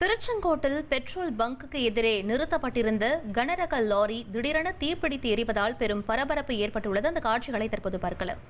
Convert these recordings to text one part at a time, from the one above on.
திருச்செங்கோட்டில் பெட்ரோல் பங்குக்கு எதிரே நிறுத்தப்பட்டிருந்த கனரக லாரி திடீரென தீப்பிடித்து எரிவதால் பெரும் பரபரப்பு ஏற்பட்டுள்ளது. அந்த காட்சிகளை தற்போது பார்க்கலாம்.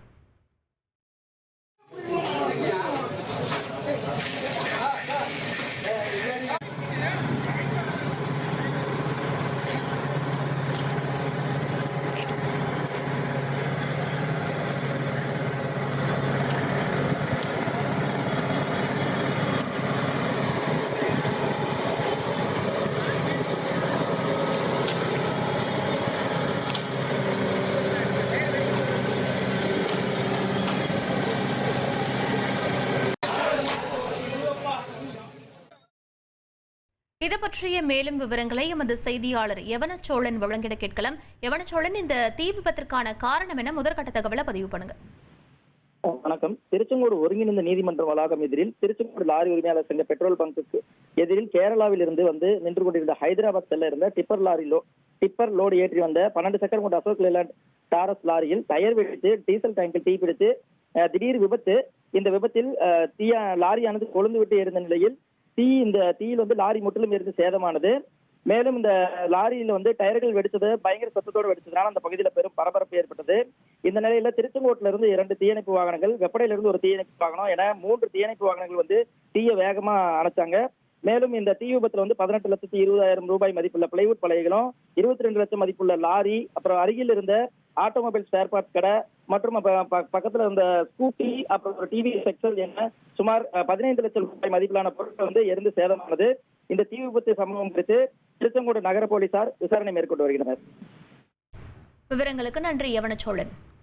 இது பற்றிய மேலும் விவரங்களை எமது செய்தியாளர் யவனச்சோழன் வழங்கிட கேட்கலாம். யவனச்சோழன், இந்த தீ விபத்திற்கான காரணம் என முதற்கட்ட தகவலை பதிவு பண்ணுங்க. வணக்கம். திருச்செங்கோடு ஒருங்கிணைந்த நீதிமன்ற வளாகம் எதிரில் திருச்செங்கோடு லாரி உரிமையாளர் சங்க பெட்ரோல் பங்குக்கு எதிரில் கேரளாவில் இருந்து நின்று கொண்டிருந்த ஹைதராபாத் செல்ல இருந்த டிப்பர் லோடு ஏற்றி வந்த 12 சக்கரம் கொண்ட அசோக் லேலாண்ட் டாரஸ் லாரியில் டயர் வெடித்து டீசல் டேங்கில் தீப்பிடித்து திடீர் விபத்து. இந்த விபத்தில் லாரியானது கொழுந்து விட்டு எரிந்த நிலையில் இந்த தீயில் லாரி முற்றிலும் எரிந்து சேதமானது. மேலும் இந்த லாரியில் டயர்கள் வெடிச்சது பயங்கர சத்தத்தோடு வெடிச்சதுனால அந்த பகுதியில் பெரும் பரபரப்பு ஏற்பட்டது. இந்த நிலையில திருச்செங்கோட்டில இருந்து 2 தீயணைப்பு வாகனங்கள், வெப்படையில இருந்து ஒரு தீயணைப்பு வாகனம் என 3 தீயணைப்பு வாகனங்கள் தீயை வேகமா அணைச்சாங்க. மேலும் இந்த தீ விபத்துல 18,20,000 ரூபாய் மதிப்புள்ள பிளைவுட் பலகைகளும் 22 லட்சம் மதிப்புள்ள லாரி, அப்புறம் அருகில் இருந்த ஆட்டோமொபைல் ஸ்பேர் பார்ட்ஸ் கடை மற்றும் பக்கத்துல இருந்த ஸ்கூட்டி, அப்புறம் ஒரு டிவி செக்ஷன் என சுமார் 15 லட்சம் ரூபாய் மதிப்பிலான பொருட்கள் எரிந்து சேதமானது. இந்த தீ விபத்து சம்பவம் குறித்து திருச்செங்கோடு நகர போலீசார் விசாரணை மேற்கொண்டு வருகின்றனர். விவரங்களுக்கு நன்றி யவனச்சோழன்.